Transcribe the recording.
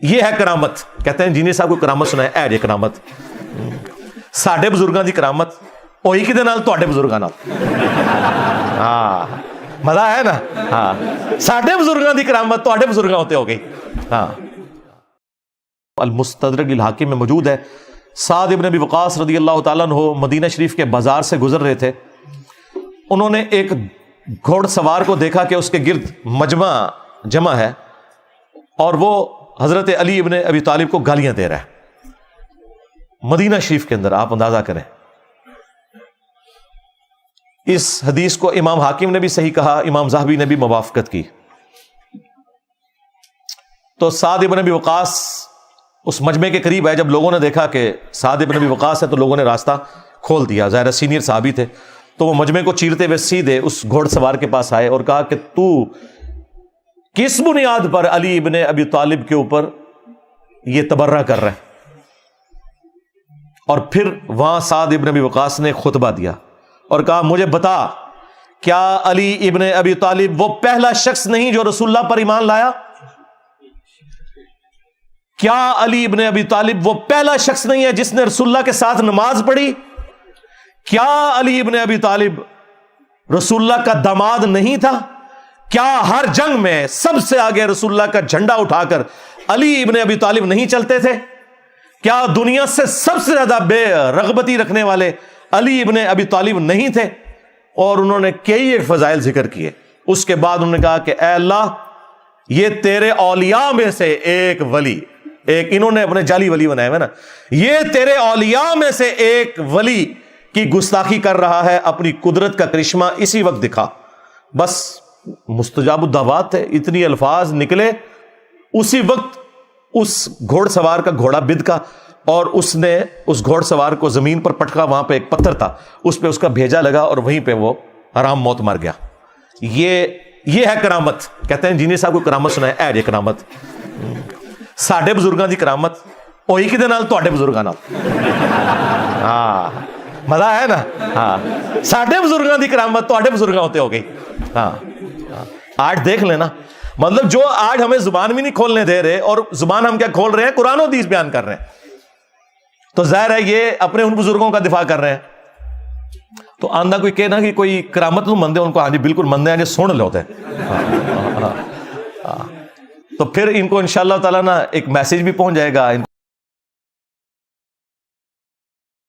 یہ ہے کرامت. کہتے ہیں جینی صاحب کو کرامت سنائے, اے جی کرامت ساڈے بزرگاں دی کرامت ہوئی کدے نال؟ تواڈے بزرگاں نال. ہاں مزہ ہے نا. ہاں ساڈے بزرگاں دی کرامت تواڈے بزرگاں ہوتے ہو گئی. ہاں المستدرک للحاکم میں موجود ہے. سعد ابن ابی وقاص رضی اللہ تعالیٰ عنہ مدینہ شریف کے بازار سے گزر رہے تھے. انہوں نے ایک گھوڑ سوار کو دیکھا کہ اس کے گرد مجمع جمع ہے اور وہ حضرت علی ابن ابی طالب کو گالیاں دے رہا ہے مدینہ شریف کے اندر. آپ اندازہ کریں. اس حدیث کو امام حاکم نے بھی صحیح کہا, امام ذہبی نے بھی موافقت کی. تو سعد ابن ابی وقاص اس مجمع کے قریب ہے. جب لوگوں نے دیکھا کہ سعد ابن ابی وقاص ہے تو لوگوں نے راستہ کھول دیا. ظاہر سینئر صحابی تھے تو وہ مجمع کو چیرتے ہوئے سیدھے اس گھوڑ سوار کے پاس آئے اور کہا کہ تو کس بنیاد پر علی ابن ابی طالب کے اوپر یہ تبرہ کر رہا ہے؟ اور پھر وہاں سعد ابن ابی وقاص نے خطبہ دیا اور کہا مجھے بتا, کیا علی ابن ابی طالب وہ پہلا شخص نہیں جو رسول اللہ پر ایمان لایا؟ کیا علی ابن ابی طالب وہ پہلا شخص نہیں ہے جس نے رسول اللہ کے ساتھ نماز پڑھی؟ کیا علی ابن ابی طالب رسول اللہ کا داماد نہیں تھا؟ کیا ہر جنگ میں سب سے آگے رسول اللہ کا جھنڈا اٹھا کر علی ابن ابی طالب نہیں چلتے تھے؟ کیا دنیا سے سب سے زیادہ بے رغبتی رکھنے والے علی ابن ابی طالب نہیں تھے؟ اور انہوں نے کئی ایک فضائل ذکر کیے. اس کے بعد انہوں نے کہا کہ اے اللہ, یہ تیرے اولیاء میں سے ایک ولی, ایک انہوں نے اپنے جعلی ولی بنائے ہوئے نا, یہ تیرے اولیاء میں سے ایک ولی کی گستاخی کر رہا ہے, اپنی قدرت کا کرشمہ اسی وقت دکھا. بس مستجاب الدعوات تھے, اتنی الفاظ نکلے اسی وقت. اس گھوڑ سوار کا گھوڑا بد کا اور اس نے اس گھوڑ سوار کو زمین پر پٹکا. وہاں پہ ایک پتھر تھا, اس پہ اس کا بھیجا لگا اور وہیں پہ وہ حرام موت مر گیا. یہ ہے کرامت. کہتے ہیں جینی صاحب کو کرامت سنائے, اے جی کرامت ساڈے بزرگاں دی کرامت ہوئی کدے نال؟ تواڈے بزرگاں نال. ہاں مزہ ہے نا. ہاں ساڈے بزرگاں دی کرامت تواڈے بزرگاں ہوتے ہو گئی. ہاں آج دیکھ لینا, مطلب جو آج ہمیں زبان بھی نہیں کھولنے دے رہے, اور زبان ہم کیا کھول رہے ہیں, قرآن و حدیث بیان کر رہے ہیں. تو ظاہر ہے یہ اپنے ان بزرگوں کا دفاع کر رہے ہیں. تو آندہ کوئی کہنا کہ کوئی کرامت نو مندے, ان کو ہاں جی بالکل مندے ہیں, سن لے ہوتے ہیں. تو پھر ان کو انشاءاللہ تعالیٰ نا ایک میسج بھی پہنچ جائے گا, ان کو